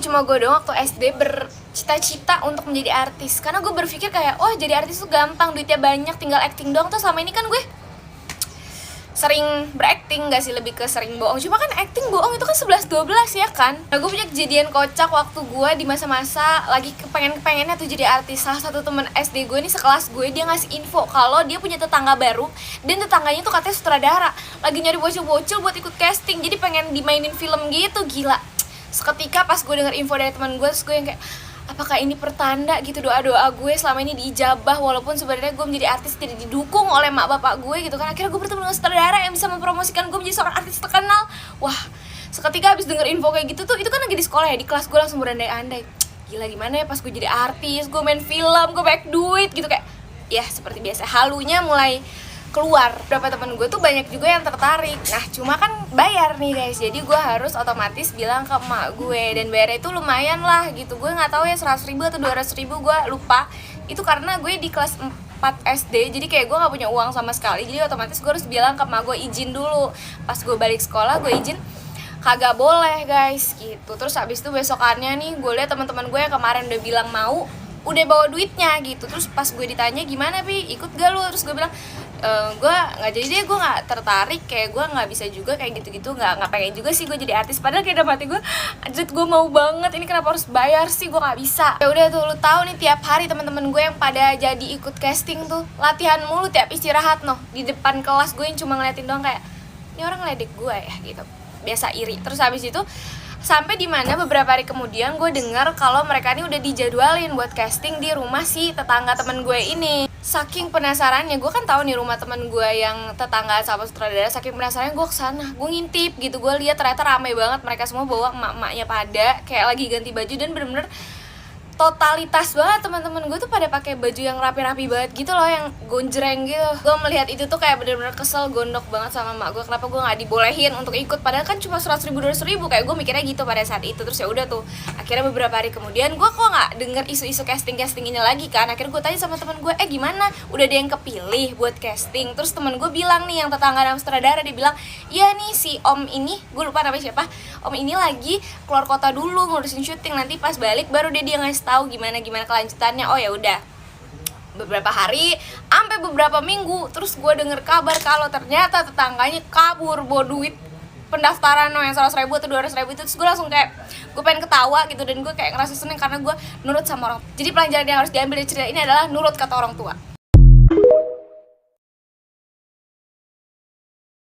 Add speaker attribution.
Speaker 1: gak cuma gue doang waktu SD bercita-cita untuk menjadi artis. Karena gue berpikir kayak, oh jadi artis tuh gampang, duitnya banyak, tinggal acting doang. Tuh selama ini kan gue sering berakting, gak sih, lebih ke sering bohong. Cuma kan acting bohong itu kan 11-12 ya kan. Nah gue punya kejadian kocak waktu gue di masa-masa lagi kepengennya tuh jadi artis. Salah satu temen SD gue nih sekelas gue, dia ngasih info kalau dia punya tetangga baru, dan tetangganya tuh katanya sutradara, lagi nyari bocil-bocil buat ikut casting, jadi pengen dimainin film gitu. Gila. Seketika pas gue denger info dari teman gue, terus gue yang kayak, apakah ini pertanda gitu doa-doa gue selama ini diijabah, walaupun sebenarnya gue menjadi artis tidak didukung oleh mak bapak gue gitu kan. Akhirnya gue bertemu dengan sutradara yang bisa mempromosikan gue menjadi seorang artis terkenal. Wah, seketika habis denger info kayak gitu tuh, itu kan lagi di sekolah ya, di kelas gue langsung berandai-andai, gila gimana ya pas gue jadi artis, gue main film, gue banyak duit gitu. Kayak ya seperti biasa, halunya mulai keluar. Beberapa temen gue tuh banyak juga yang tertarik. Nah cuma kan bayar nih guys, jadi gue harus otomatis bilang ke emak gue, dan bayarnya itu lumayan lah gitu. Gue nggak tahu ya 100.000 atau 200.000, gue lupa. Itu karena gue di kelas 4 SD, jadi kayak gue nggak punya uang sama sekali. Jadi otomatis gue harus bilang ke emak gue izin dulu. Pas gue balik sekolah gue izin, kagak boleh guys gitu. Terus habis itu besokannya nih gue lihat teman-teman gue yang kemarin udah bilang mau, udah bawa duitnya gitu. Terus pas gue ditanya gimana Pi, ikut gak lu? Terus gue bilang gue nggak jadi deh, gue nggak tertarik, kayak gue nggak bisa juga kayak gitu-gitu, nggak pengen juga sih gue jadi artis. Padahal kayak dalam hati gue, anjir gue mau banget, ini kenapa harus bayar sih, gue nggak bisa. Ya udah tuh, lu tahu nih tiap hari teman-teman gue yang pada jadi ikut casting tuh latihan mulu tiap istirahat noh di depan kelas. Gue yang cuma ngeliatin doang kayak, ini orang ngeledek gue ya gitu, biasa iri. Terus habis itu sampai dimana beberapa hari kemudian gue dengar kalau mereka ini udah dijadwalin buat casting di rumah si tetangga temen gue ini. Saking penasarannya, gue kan tahu nih rumah temen gue yang tetangga sama sutradara. Saking penasarannya gue kesana, gue ngintip gitu. Gue lihat ternyata ramai banget, mereka semua bawa emak-emaknya pada kayak lagi ganti baju, dan bener-bener totalitas banget teman-teman gue tuh pada pakai baju yang rapi-rapi banget gitu loh, yang gonjreng gitu. Gue melihat itu tuh kayak bener-bener kesel, gondok banget sama mak gue, kenapa gue nggak dibolehin untuk ikut, padahal kan cuma 100.000 200.000, kayak gue mikirnya gitu pada saat itu. Terus ya udah tuh, akhirnya beberapa hari kemudian gue kok nggak denger isu-isu casting ini lagi kan. Akhirnya gue tanya sama teman gue, gimana, udah ada yang kepilih buat casting? Terus teman gue bilang nih, yang tetangga dan sutradara, dia bilang iya nih si om ini, gue lupa namanya siapa, om ini lagi keluar kota dulu ngurusin syuting, nanti pas balik baru dia ngasih tahu gimana kelanjutannya. Oh ya udah, beberapa hari sampai beberapa minggu, terus gue denger kabar kalau ternyata tetangganya kabur bawa duit pendaftaran yang 100.000 atau 200.000 itu. Terus gue langsung kayak, gue pengen ketawa gitu, dan gue kayak ngerasa seneng karena gue nurut sama orang. Jadi pelajaran yang harus diambil dari cerita ini adalah nurut kata orang tua.